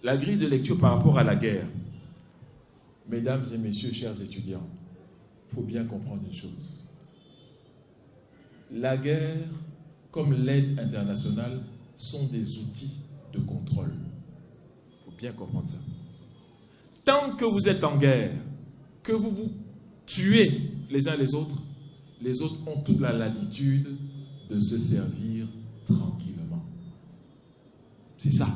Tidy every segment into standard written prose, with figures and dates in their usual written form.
La grille de lecture par rapport à la guerre. Mesdames et messieurs, chers étudiants, il faut bien comprendre une chose. La guerre, comme l'aide internationale, sont des outils de contrôle. Il faut bien comprendre ça. Tant que vous êtes en guerre, que vous vous tuez les uns les autres ont toute la latitude de se servir tranquillement. C'est ça.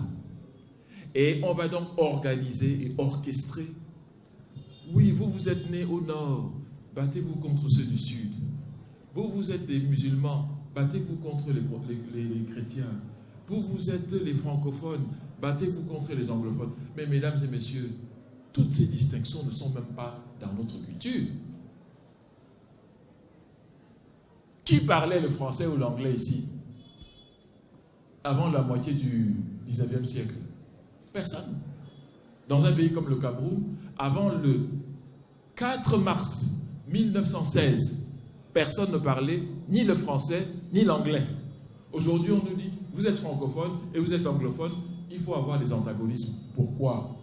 Et on va donc organiser et orchestrer. Oui, vous êtes nés au nord, battez-vous contre ceux du sud. Vous êtes des musulmans, battez-vous contre les chrétiens. Vous êtes les francophones, battez-vous contre les anglophones. Mais mesdames et messieurs, toutes ces distinctions ne sont même pas dans notre culture. Qui parlait le français ou l'anglais ici avant la moitié du 19e siècle? Personne. Dans un pays comme le Cameroun, avant le 4 mars 1916, personne ne parlait ni le français ni l'anglais. Aujourd'hui, on nous dit, vous êtes francophone et vous êtes anglophone, il faut avoir des antagonismes. Pourquoi?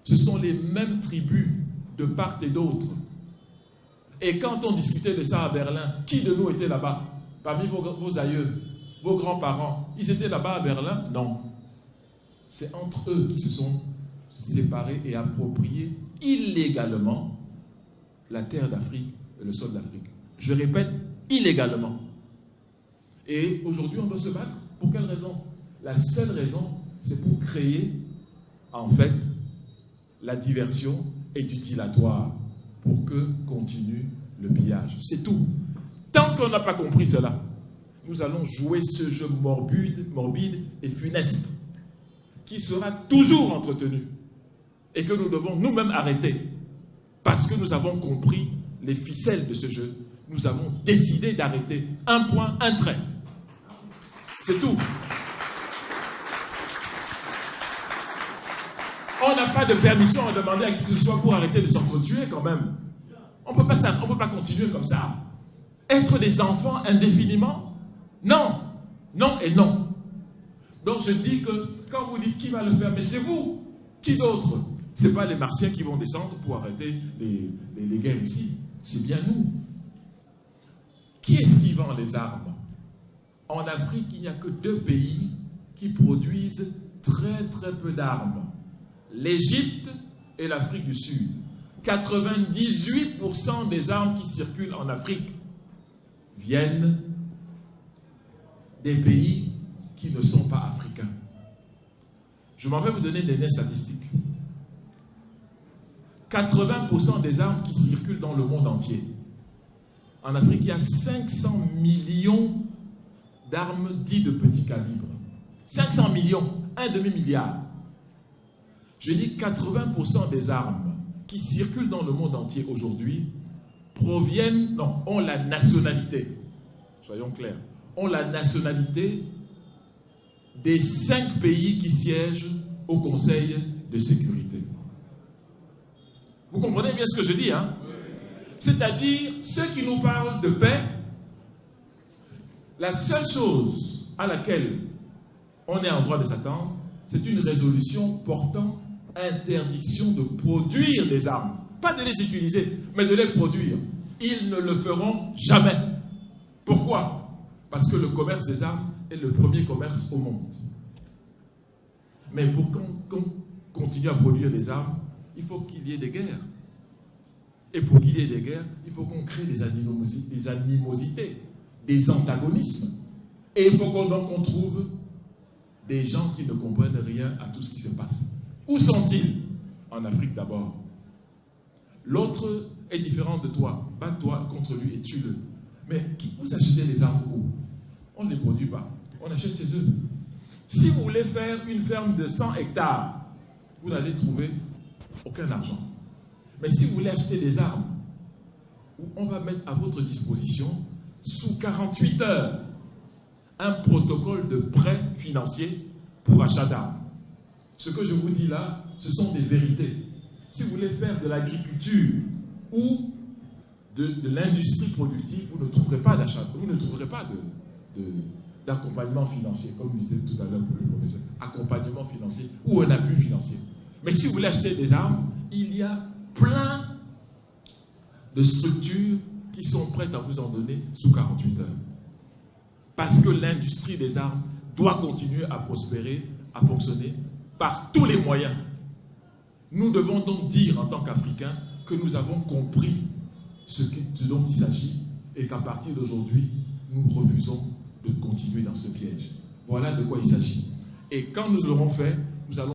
Ce sont les mêmes tribus de part et d'autre. Et quand on discutait de ça à Berlin, qui de nous était là-bas? Parmi vos aïeux, vos grands-parents, ils étaient là-bas à Berlin? Non. C'est entre eux qui se sont séparés et appropriés illégalement la terre d'Afrique et le sol d'Afrique. Je répète, illégalement. Et aujourd'hui, on doit se battre. Pour quelle raison? La seule raison, c'est pour créer, en fait, la diversion est utilisatoire pour que continue le pillage. C'est tout. Tant qu'on n'a pas compris cela, nous allons jouer ce jeu morbide et funeste qui sera toujours entretenu et que nous devons nous-mêmes arrêter parce que nous avons compris les ficelles de ce jeu. Nous avons décidé d'arrêter. Un point, un trait. C'est tout. On n'a pas de permission à demander à qui que ce soit pour arrêter de s'entretuer quand même. On ne peut pas continuer comme ça. Être des enfants indéfiniment? Non. Non et non. Donc je dis que quand vous dites qui va le faire, mais c'est vous. Qui d'autre? Ce n'est pas les Martiens qui vont descendre pour arrêter les guerres ici. C'est bien nous. Qui est-ce qui vend les armes? En Afrique, il n'y a que 2 pays qui produisent très très peu d'armes. L'Égypte et l'Afrique du Sud. 98% des armes qui circulent en Afrique viennent des pays qui ne sont pas africains. Je m'en vais vous donner des statistiques. 80% des armes qui circulent dans le monde entier. En Afrique, il y a 500 millions d'armes dites de petit calibre. 500 millions, un demi-milliard. Je dis 80% des armes qui circulent dans le monde entier aujourd'hui ont la nationalité, soyons clairs, ont la nationalité des 5 pays qui siègent au Conseil de sécurité. Vous comprenez bien ce que je dis, hein? C'est-à-dire, ceux qui nous parlent de paix, la seule chose à laquelle on est en droit de s'attendre, c'est une résolution portant interdiction de produire des armes. Pas de les utiliser, mais de les produire. Ils ne le feront jamais. Pourquoi? Parce que le commerce des armes est le premier commerce au monde. Mais pour qu'on continue à produire des armes, il faut qu'il y ait des guerres. Et pour qu'il y ait des guerres, il faut qu'on crée des animosités, des antagonismes. Et il faut qu'on trouve des gens qui ne comprennent rien à tout ce qui se passe. Où sont-ils? En Afrique d'abord. L'autre est différent de toi. Bats-toi contre lui et tue-le. Mais vous achetez les armes où? On ne les produit pas. On achète chez eux. Si vous voulez faire une ferme de 100 hectares, vous n'allez trouver aucun argent. Mais si vous voulez acheter des armes, on va mettre à votre disposition, sous 48 heures, un protocole de prêt financier pour achat d'armes. Ce que je vous dis là, ce sont des vérités. Si vous voulez faire de l'agriculture ou de l'industrie productive, vous ne trouverez pas d'achat, vous ne trouverez pas d'accompagnement financier, comme disait tout à l'heure le professeur, accompagnement financier ou un appui financier. Mais si vous voulez acheter des armes, il y a plein de structures qui sont prêtes à vous en donner sous 48 heures. Parce que l'industrie des armes doit continuer à prospérer, à fonctionner par tous les moyens. Nous devons donc dire en tant qu'Africains que nous avons compris ce dont il s'agit et qu'à partir d'aujourd'hui, nous refusons de continuer dans ce piège. Voilà de quoi il s'agit. Et quand nous l'aurons fait,